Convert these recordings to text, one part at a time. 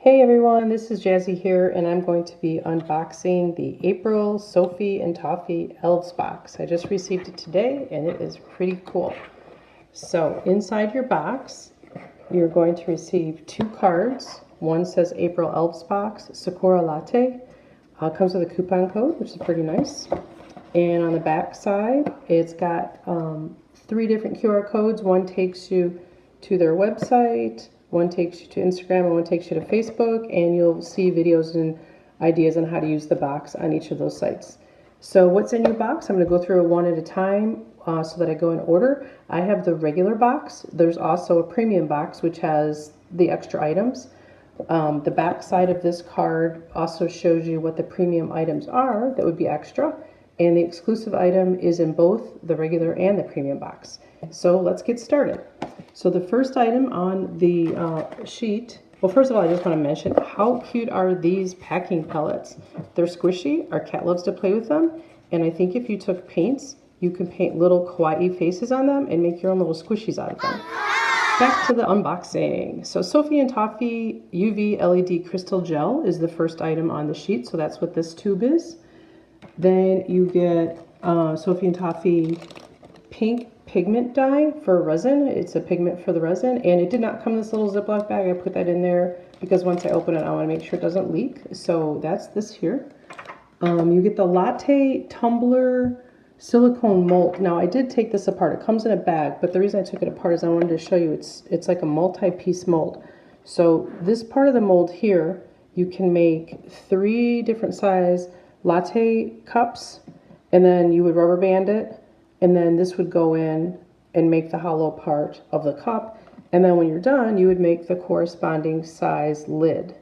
Hey everyone, this is Jazzy here, and I'm going to be unboxing the April Sophie and Toffee Elves Box. I just received it today, and it is pretty cool. So inside your box, you're going to receive two cards. One says April Elves Box, Sakura Latte. Comes with a coupon code, which is pretty nice. And on the back side, it's got three different QR codes. One takes you to their website, one takes you to Instagram, and one takes you to Facebook, and you'll see videos and ideas on how to use the box on each of those sites. So what's in your box? I'm going to go through it one at a time so that I go in order. I have the regular box. There's also a premium box, which has the extra items. The back side of this card also shows you what the premium items are that would be extra, and the exclusive item is in both the regular and the premium box. So let's get started. So the first item on the sheet, well, first of all, I just want to mention how cute are these packing pellets. They're squishy. Our cat loves to play with them, and I think if you took paints, you can paint little kawaii faces on them and make your own little squishies out of them. Back to the unboxing. So Sophie and Toffee UV LED Crystal Gel is the first item on the sheet, so that's what this tube is. Then you get Sophie and Toffee pink pigment dye for resin. It's a pigment for the resin, and it did not come in this little Ziploc bag. I put that in there because once I open it, I want to make sure it doesn't leak. So that's this here. You get the latte tumbler silicone mold. Now I did take this apart. It comes in a bag, but the reason I took it apart is I wanted to show you it's like a multi-piece mold. So this part of the mold here, you can make 3 different size latte cups, and then you would rubber band it, and then this would go in and make the hollow part of the cup, and then when you're done, you would make the corresponding size lid.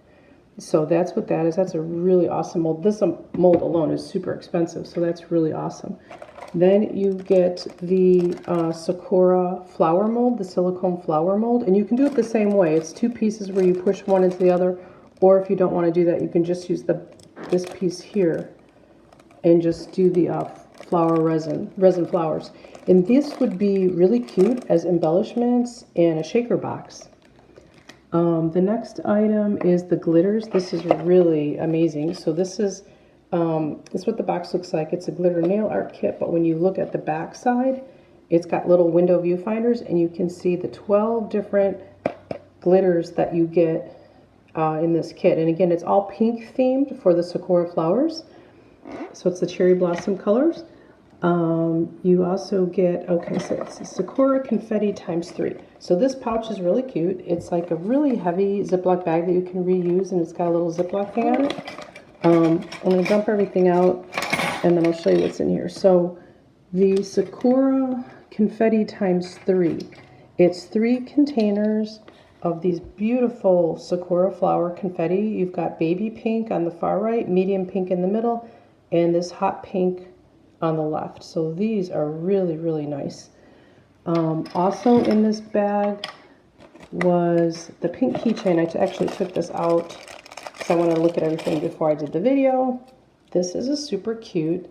So that's what that is. That's a really awesome mold. This mold alone is super expensive, so that's really awesome. Then you get the Sakura flower mold, the silicone flower mold, and you can do it the same way. It's 2 pieces where you push one into the other, or if you don't want to do that, you can just use this piece here and just do the flower resin flowers. And this would be really cute as embellishments in a shaker box. The next item is the glitters. This is really amazing. So this is what the box looks like. It's a glitter nail art kit, but when you look at the back side, it's got little window viewfinders, and you can see the 12 different glitters that you get in this kit. And again, it's all pink themed for the Sakura flowers. So it's the cherry blossom colors. You also get, okay, so it's Sakura confetti ×3. So this pouch is really cute. It's like a really heavy Ziploc bag that you can reuse, and it's got a little Ziploc thing on it. I'm going to dump everything out, and then I'll show you what's in here. So the Sakura confetti ×3. It's 3 containers of these beautiful Sakura flower confetti. You've got baby pink on the far right, medium pink in the middle, and this hot pink on the left. So these are really, really nice. Also in this bag was the pink keychain. I actually took this out because I wanted to look at everything before I did the video. This is a super cute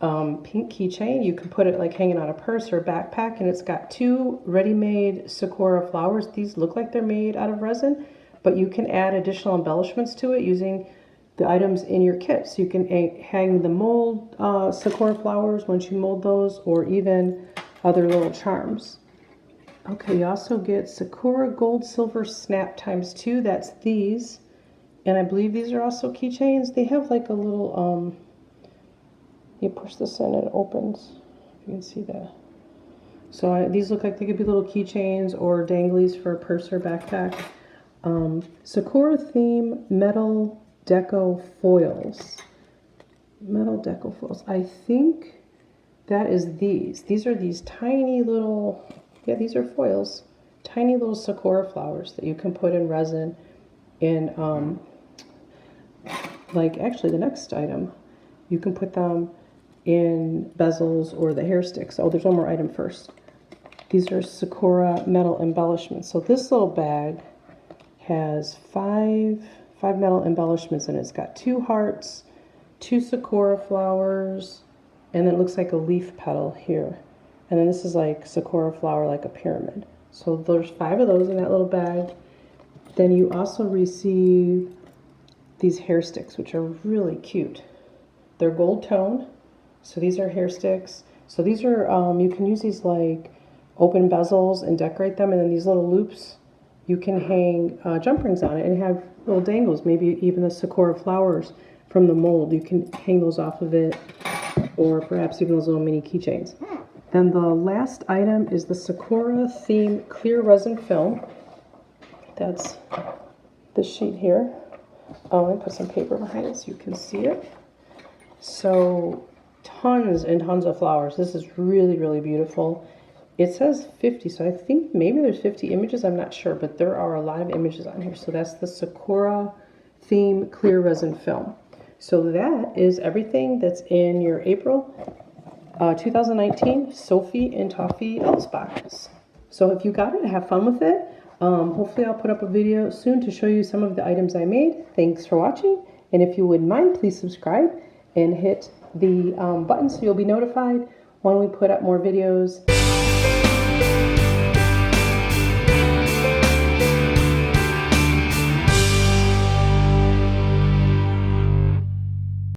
pink keychain. You can put it like hanging on a purse or a backpack, and it's got 2 ready-made Sakura flowers. These look like they're made out of resin, but you can add additional embellishments to it using the items in your kit. So you can hang the mold Sakura flowers once you mold those, or even other little charms. Okay, you also get Sakura gold silver snap ×2. That's these, and I believe these are also keychains. They have like a little you push this in and it opens. You can see that. So these look like they could be little keychains or danglies for a purse or backpack. Sakura theme metal deco foils. Metal deco foils. I think that is these. These are these tiny little, yeah, these are foils. Tiny little Sakura flowers that you can put in resin in, like actually the next item, you can put them in bezels or the hair sticks. Oh, there's one more item first. These are Sakura metal embellishments. So this little bag has five metal embellishments in it. It's got 2 hearts, 2 Sakura flowers, and then it looks like a leaf petal here. And then this is like Sakura flower, like a pyramid. So there's 5 of those in that little bag. Then you also receive these hair sticks, which are really cute. They're gold tone, so these are hair sticks. So these are, you can use these like open bezels and decorate them, and then these little loops, you can hang jump rings on it and have little dangles, maybe even the Sakura flowers from the mold. You can hang those off of it, or perhaps even those little mini keychains. Then the last item is the Sakura theme clear resin film. That's this sheet here. Oh, I put some paper behind it so you can see it. So tons and tons of flowers. This is really, really beautiful. It says 50, so I think maybe there's 50 images. I'm not sure, but there are a lot of images on here. So that's the Sakura theme clear resin film. So that is everything that's in your April 2019 Sophie and Toffee Elves Box. So if you got it, have fun with it. Hopefully I'll put up a video soon to show you some of the items I made. Thanks for watching. And if you wouldn't mind, please subscribe and hit the button so you'll be notified when we put up more videos.